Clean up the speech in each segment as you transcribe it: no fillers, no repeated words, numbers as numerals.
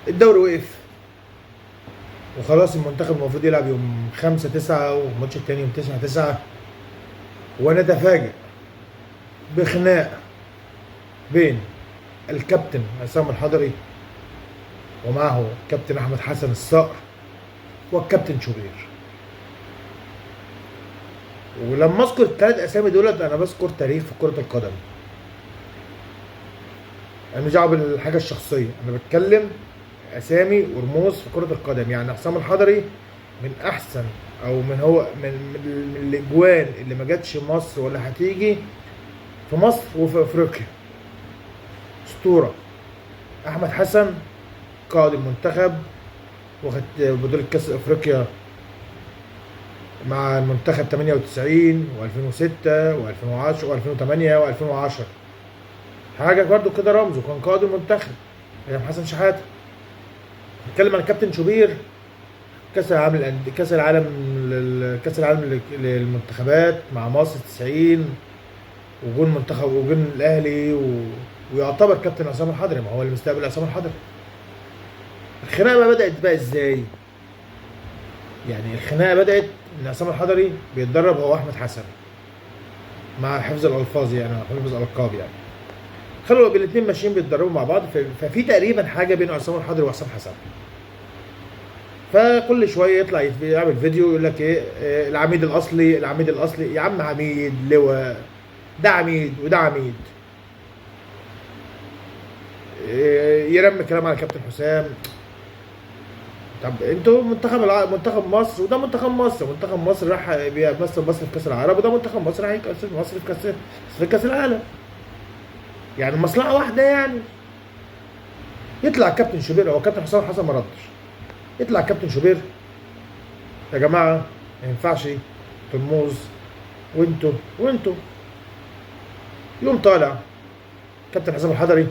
الدوري وقف وخلاص، المنتخب المفروض يلعب يوم 5/9 والماتش التاني يوم 9/9، ونتفاجئ بخناق بين الكابتن عصام الحضري ومعه الكابتن احمد حسن الصقر والكابتن شوبير. ولما اذكر الثلاث اسامي دولت انا بذكر تاريخ في كرة القدم، انا مش دعوه بالحاجه الشخصيه، انا بتكلم اسامي ورموز في كرة القدم. يعني عصام الحضري من احسن او من هو من الاجوان اللي ما جاتش مصر ولا هتيجي في مصر وفي افريقيا، اسطوره. احمد حسن قائد المنتخب، واخد بطولة كأس افريقيا مع المنتخب 98 و2006 و2010 و2008 و2010. حاجه برضو كده رمز، وكان قائد المنتخب ايام حسن شحاته. نتكلم عن الكابتن شوبير، كاس العالم للمنتخبات مع مصر 90، وجون منتخب وجون الاهلي ويعتبر كابتن عصام الحضري، ما هو اللي مستقبل عصام الحضري. الخناقه بقى بدات بقى ازاي؟ يعني الخناقه بدات ان عصام الحضري بيتدرب هو احمد حسن، مع حفظ الالفاظ يعني، حفظ الالقاب يعني. خلوا الاثنين ماشيين بيتدربوا مع بعض، ففي تقريبا حاجه بين عصام الحضري وحسام حسن. فكل شويه يطلع يعمل فيديو يقول لك ايه، العميد الاصلي العميد الاصلي. يا عم عميد لواء، ده عميد وده عميد. يرمي كلام على كابتن حسام. طب انتوا منتخب مصر، وده منتخب مصر. منتخب مصر راح بيمثل مصر في كاس العرب، وده منتخب مصر راح يمثل مصر في كاس العالم. يعني مصلحه واحده يعني. يطلع كابتن شوبير، هو كابتن حسام حسن ما ردش، يطلع كابتن شوبير: يا جماعه ما ينفعش ترموز، وانتوا. يوم طالع كابتن حسام الحضري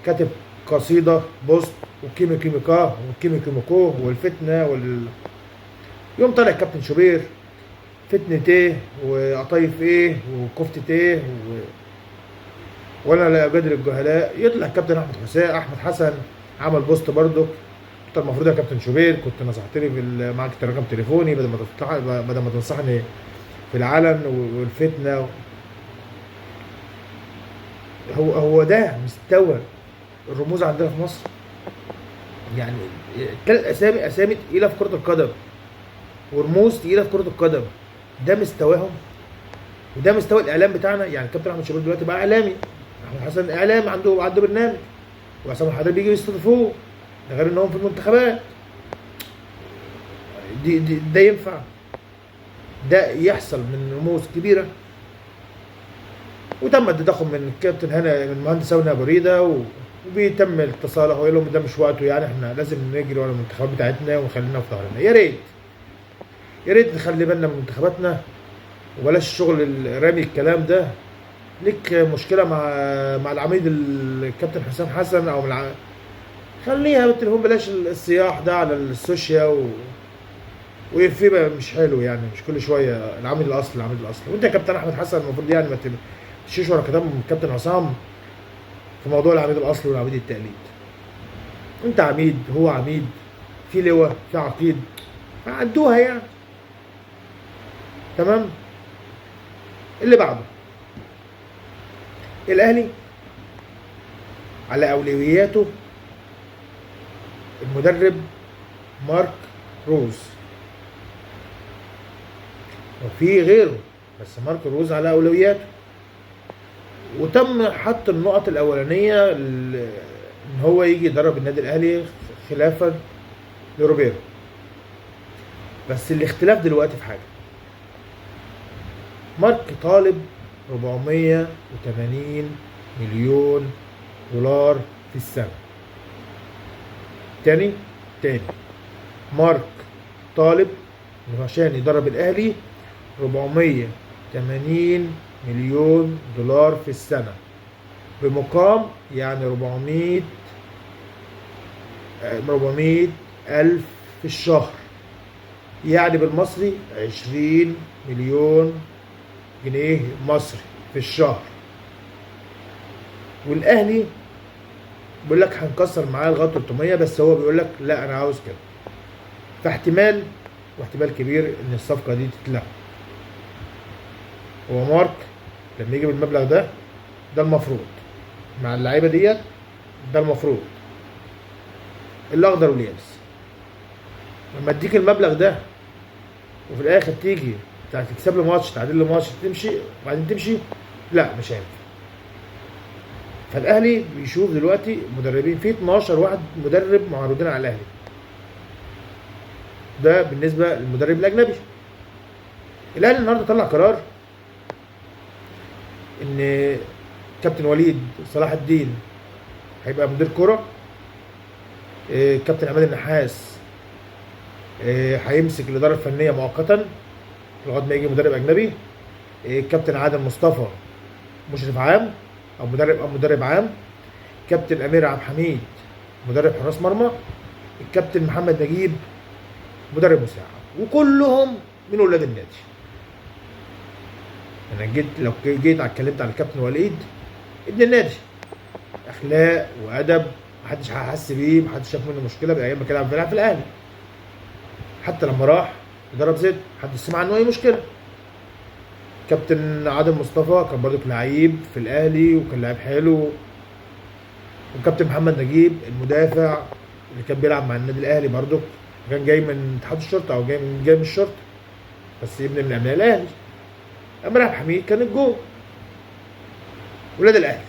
كاتب قصيده بوست، وكيمي كيميكا وكيمي كيميكو والفتنه يوم طالع كابتن شوبير: فتنة ايه وقطايف ايه وكفتة ايه وانا لا اجادل الجهلاء. يطلع كابتن احمد حسن عمل بوست برضك: انت المفروض يا كابتن شوبير كنت نصحتني معاك رقم تليفوني بدل ما تنصحني في العلن والفتنه. هو ده مستوى الرموز عندنا في مصر. يعني ثلاث اسامي تقيله في كره القدم، ورموز تقيله في كره القدم. ده مستواهم، وده مستوى الاعلام بتاعنا. يعني الكابتن احمد شوبير دلوقتي بقى اعلامي، احمد حسن اعلامي، عنده برنامج، وعصام الحضري بيجي يستضيفوه، ده غير انهم في المنتخبات. ده ينفع ده يحصل من رموز كبيره؟ وتم التضخم من الكابتن هنا، من المهندس هنا ابو ريده، وبيتم اتصاله ويقول لهم ده مش وقته، يعني احنا لازم نجري ورا المنتخبات بتاعتنا ونخلينا في ظهرنا. يا ريت نخلي بالنا من منتخباتنا، وبلاش شغل رامي الكلام ده. ليك مشكله مع العميد الكابتن حسام حسن او خليها بالتليفون، بلاش الصياح ده على السوشيال ويبقى مش حلو يعني. مش كل شويه العميد الاصلي وانت يا كابتن احمد حسن المفروض يعني ما تمشيش ورا كلام كابتن عصام في موضوع العميد الاصلي والعميد التقليد. انت عميد، هو عميد، في لواء، في عقيد، عدوها يعني. تمام. اللي بعده الاهلي على اولوياته المدرب مارك روز، وفي غيره بس مارك روز على اولوياته. وتم حط النقط الاولانيه ان هو يجي يدرب النادي الاهلي خلافا لروبيرو. بس الاختلاف دلوقتي في حاجه: مارك طالب 480 مليون دولار في السنه. تاني مارك طالب عشان يدرب الاهلي 480 مليون دولار في السنه، بمقام يعني 400 ألف في الشهر، يعني بالمصري 20 مليون جنيه مصري في الشهر. والأهلي بيقول لك هنكسر معاه لغايه 300، بس هو بيقول لك لا انا عاوز كده. فاحتمال واحتمال كبير ان الصفقه دي تتلغى. هو مارك لما يجي بالمبلغ ده، ده المفروض مع اللعيبه ديت، ده المفروض الاخضر واليابس. لما اديك المبلغ ده وفي الاخر تيجي تكسب له ماتش، تعادل له ماتش، تمشي وبعدين تمشي، لا مش هينفع. فالاهلي بيشوف دلوقتي مدربين، في 12 واحد مدرب معروضين على الاهلي. ده بالنسبه للمدرب الاجنبي. الاهلي النهارده طلع قرار ان كابتن وليد صلاح الدين هيبقى مدير كرة. كابتن عماد النحاس هيمسك الإدارة الفنية مؤقتا لغاية ما يجي مدرب أجنبي. كابتن عادل مصطفى مشرف عام أو مدرب عام. كابتن أمير عبد الحميد مدرب حراس مرمى. الكابتن محمد نجيب مدرب مساعد، وكلهم من ولاد النادي. انا لو جيت اتكلمت عن الكابتن وليد ابن النادي، اخلاق وادب، محدش هيحس بيه، محدش شاف منه مشكله بايام ما كان بيلعب في الاهلي. حتى لما راح ضرب زيد محدش سمع عنه اي مشكله. كابتن عادل مصطفى كان برضك لعيب في الاهلي وكان لعيب حلو. وكابتن محمد نجيب المدافع اللي كان بيلعب مع النادي الاهلي برضك، كان جاي من اتحاد الشرطه او جاي من الشرطه، بس ابن من ابناء الاهلي. امير عبد الحميد كان الجول. ولاد الاهلي،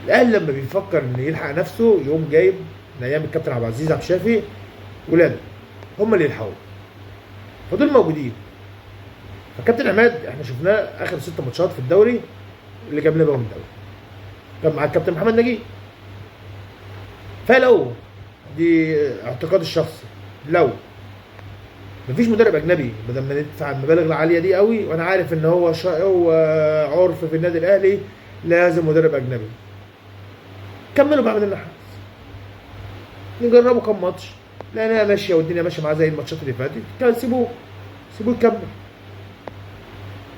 الاهلي لما بيفكر ان يلحق نفسه يقوم جايب من ايام الكابتن عبد العزيز عبد الشافي ولاده هم اللي يلحقوا، فدول موجودين. فكابتن عماد احنا شفناه اخر 6 ماتشات في الدوري اللي جاب لنا بهم الدوري، كان مع الكابتن محمد نجيب. فلو دي اعتقاد الشخصي، لو مفيش مدرب اجنبي بدل ما ندفع المبالغ العاليه دي قوي، وانا عارف ان هو عرف في النادي الاهلي لازم مدرب اجنبي، كملوا بقى من النحاس نجربوا كام ماتش، لانها ماشيه والدنيا ماشيه معاه زي الماتشات اللي فاتت، كان سيبوه يكمل.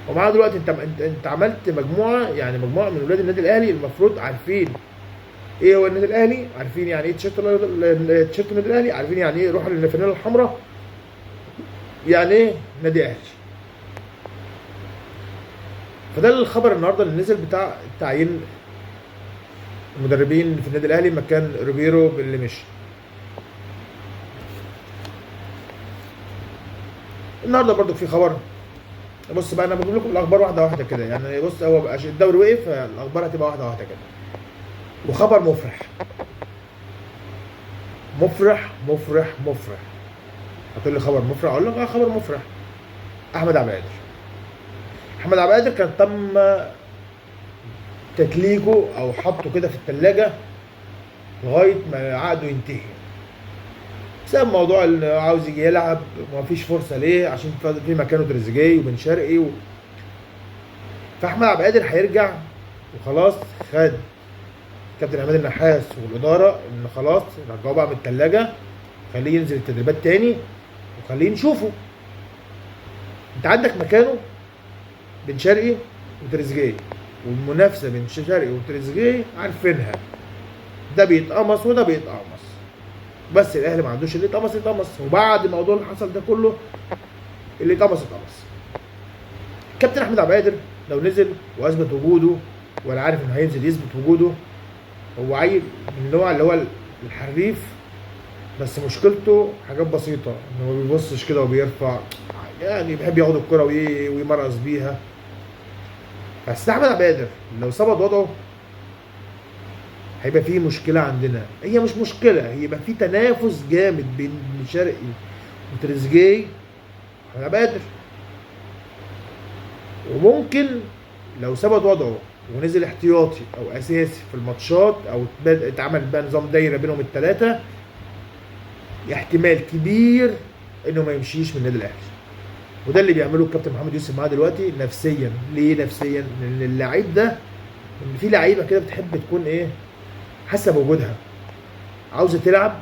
ومعاه دلوقتي انت عملت مجموعه، يعني مجموعه من ولاد النادي الاهلي المفروض عارفين ايه هو النادي الاهلي، عارفين يعني ايه تيشيرت النادي الاهلي، عارفين يعني ايه روح الفانيلا الحمراء، يعني ايه نادي اهلي. فده الخبر النهارده اللي نزل بتاع تعيين المدربين في النادي الاهلي مكان روبيرو اللي مشي. النهارده برضو في خبر، بص بقى انا بجيب لكم الاخبار واحده واحده كده، يعني بص هو بقى الدوري وقف فالاخبار هتبقى واحده واحده كده. وخبر مفرح. هتقول لي خبر مفرح، اقول لك خبر مفرح. احمد عبد القادر كان تم تتليجه او حطه كده في الثلاجه لغايه ما عقده ينتهي، بسبب موضوع اللي عاوز يجي يلعب ومفيش فرصه ليه عشان في مكانه تريزيجيه وبن شرقي فاحمد عبد القادر هيرجع وخلاص. خد كابتن عماد النحاس والاداره ان خلاص رجعوه بقى من الثلاجه، خليه ينزل التدريبات تاني وخليه نشوفه. انت عندك مكانه بن شرقي وتريزيجيه، والمنافسه بين شرقي وتريزيجيه عارفينها، ده بيتقمص وده بيتقمص، بس الاهلي ما عندوش اللي يتقمص. وبعد الموضوع اللي حصل ده كله اللي يتقمص. كابتن احمد عبد القادر لو نزل واثبت وجوده، وانا عارف انه هينزل يثبت وجوده، هو عيل من النوع اللي هو الحريف، بس مشكلته حاجات بسيطه، ان هو ما بيبصش كده وبيرفع، يعني بيحب ياخد الكره ويمرقص بيها. بس احمد عبد القادر لو ثبت وضعه هيبقى فيه مشكله عندنا، هي مش مشكله، هيبقى فيه تنافس جامد بين شرقي وتريزيجيه واحمد عبد القادر. وممكن لو ثبت وضعه ونزل احتياطي او اساسي في الماتشات، او اتعمل بقى نظام دايره بينهم الثلاثه، احتمال كبير انه ما يمشيش من النادي الاهلي. وده اللي بيعمله الكابتن محمد يوسف معاه دلوقتي نفسيا. ليه نفسيا؟ لان اللعيب ده، ان في لعيبه كده بتحب تكون ايه، حاسه بوجودها، عاوزه تلعب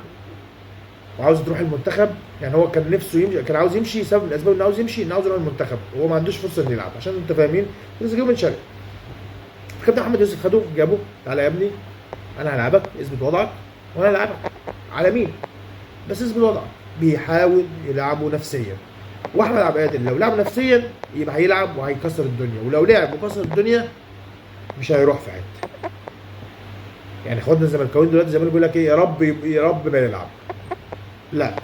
وعاوز تروح المنتخب. يعني هو كان نفسه يمشي، كان عاوز يمشي، سبب من الاسباب انه عاوز يمشي انه عاوز يروح المنتخب، وهو ما عندوش فرصه انه يلعب، عشان انت فاهمين تريزيجيه من شرقي. الكابتن محمد يوسف خده جابه، تعالى يا ابني انا هلعبك اثبت وضعك وانا هلعبك. على مين؟ بس اثبت وضعك. بيحاول يلعبه نفسيا. واحمد عبد القادر لو لعب نفسيا يبقى هيلعب وهيكسر الدنيا، ولو لعب وكسر الدنيا مش هيروح في حته. يعني اخواتنا الزملكاويين دلوقتي زمان بيقول لك ايه، يا رب يا رب ما يلعب. لا،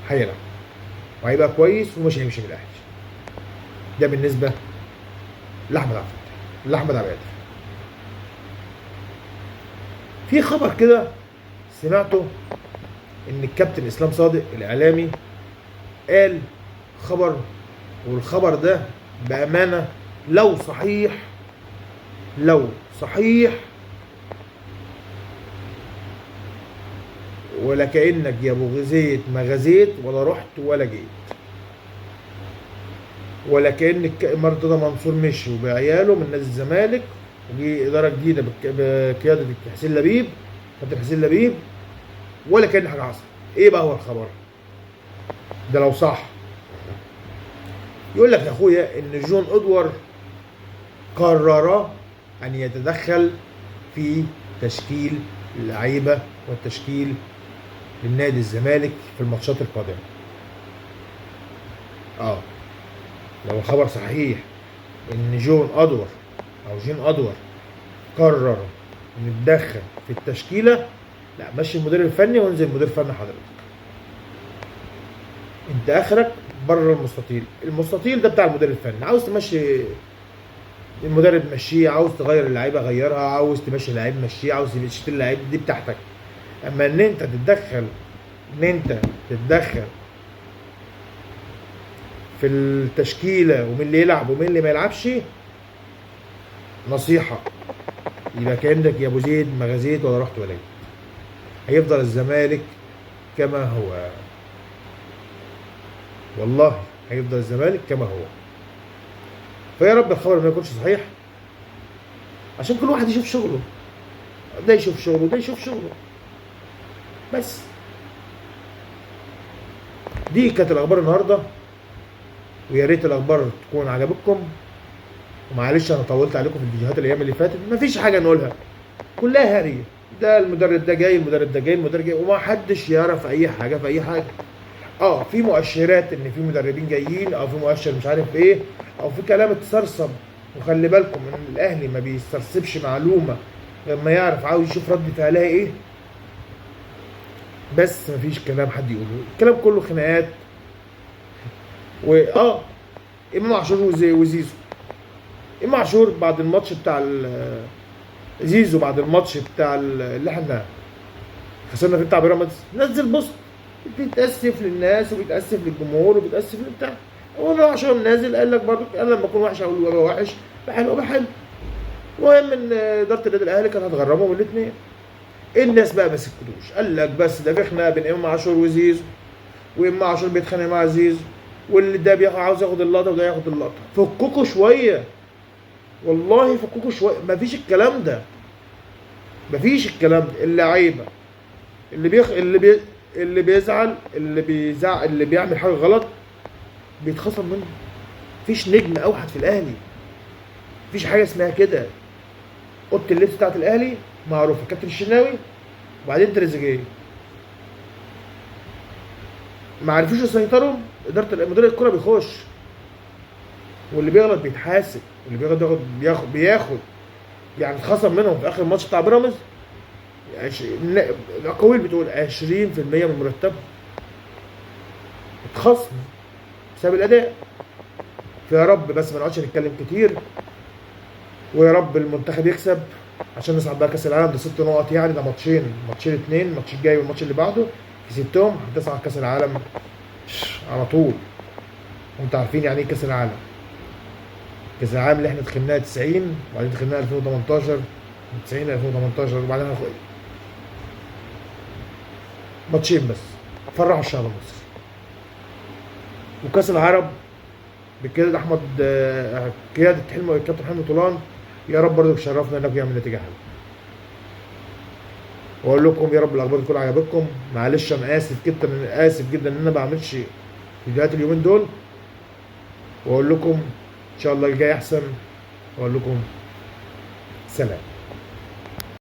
هيلعب وهيبقى كويس ومش هيمشي من الاهلي. ده بالنسبه لاحمد عبد الفتاح، لاحمد عبد القادر. في خبر كده سمعته ان الكابتن اسلام صادق الاعلامي قال خبر، والخبر ده بامانه لو صحيح، لو صحيح ولا كانك يا ابو غزيت ما غزيت ولا رحت ولا جيت، ولا كان مرتضى منصور مشي وبعياله من نادي الزمالك وجي اداره جديده بقياده حسين لبيب، كابتن حسين لبيب، ولا كان حاجه حصلت. ايه بقى هو الخبر ده لو صح؟ يقول لك يا اخويا ان جون ادوار قرر ان يتدخل في تشكيل اللعيبه والتشكيل للنادي الزمالك في الماتشات القادمه. لو الخبر صحيح ان جون ادوار او جين ادوار قرر ان يتدخل في التشكيله، لا مشي المدير الفني وانزل مدير فني حضرتك. انت اخرك بره المستطيل، المستطيل ده بتاع المدير الفني. عاوز تمشي المدرب مشيه، عاوز تغير اللعيبه غيرها، عاوز تمشي اللعيب مشيه، عاوز تشتري اللعيب دي بتاعتك. اما ان انت تتدخل في التشكيله ومين اللي يلعب ومين اللي ما يلعبش، نصيحه يبقى كانك يا ابو زيد ما غزيت ولا رحت ولا جيت. هيفضل الزمالك كما هو، والله هيفضل الزمالك كما هو. فيا رب الخبر ما يكونش صحيح عشان كل واحد يشوف شغله، ده يشوف شغله وده يشوف شغله. بس دي كانت الاخبار النهارده، ويا ريت الاخبار تكون عجبتكم. ومعلش انا طولت عليكم في الفيديوهات الايام اللي فاتت، مفيش حاجه نقولها، كلها هريه. ده المدرب ده جاي، المدرب ده جاي، المدرب جاي، وما حدش يعرف اي حاجه في اي حاجه. في مؤشرات ان في مدربين جايين، او في مؤشر مش عارف ايه، او في كلام اتسرسب. وخلي بالكم ان الاهلي ما بيسترسبش معلومه لما يعرف عاوز يشوف رد فعلها ايه. بس مفيش كلام حد يقوله، الكلام كله خناقات. امام عاشور وزيزو. امام عاشور بعد الماتش بتاع زيزو بعد الماتش بتاع اللي احنا خسرنا فيه بتاع بيراميدز، نزل بوست بيتاسف للناس وبيتاسف للجمهور وبيتاسف لبتاع. امام عاشور نازل قال لك برضه انا لما اكون وحش اقول له وحش، بحلو بحلو. المهم ان اداره النادي الاهلي كانت هتغرمهم الاثنين. الناس بقى ما سكتوش، قال لك بس ده في خناقه بين امام عاشور وزيزو، وامام عاشور بيتخانق مع زيزو، واللي ده عاوز ياخد اللقطه وده ياخد اللقطه. فككوا شويه، والله فككوا شويه. مفيش الكلام ده، مفيش الكلام ده. اللعيبه اللي بيزعل، اللي بيعمل حاجه غلط بيتخصم منه. مفيش نجم اوحد في الاهلي، مفيش حاجه اسمها كده. اوضه اللبس بتاعت الاهلي معروفه، كابتن الشناوي وبعدين تريزيجيه. ما عرفوش يسيطروا، مدير الكره بيخش، واللي بيغلط بيتحاسب، واللي بياخد يعني اتخصم منهم في اخر الماتش بتاع بيراميدز. الاقاويل بتقول 20% من مرتبهم اتخصم بسبب الاداء. فيا رب بس ما نقعدش نتكلم كتير، ويا رب المنتخب يكسب عشان نصعد بقى كاس العالم. ده 6 نقط يعني، ده ماتشين 2، الماتش الجاي والماتش اللي بعده كسبتهم هتصعد كاس العالم على طول. وانتوا عارفين يعني ايه كاس العالم. كاس العالم اللي احنا دخلناه 90 وبعدين دخلناه 2018، 90 2018 وبعدين ماتشين بس فرحوا الشعب المصري. وكاس العرب بقياده احمد، قياده الكابتن حلمي طولان، يا رب برضه تشرفنا انكم يعمل نتيجه حلوه. واقول لكم يا رب الاخبار تكون عجبتكم. معلش انا اسف جدا ان انا ما بعملش فيديوهات اليومين دول. واقول لكم ان شاء الله الجاي احسن. واقول لكم سلام.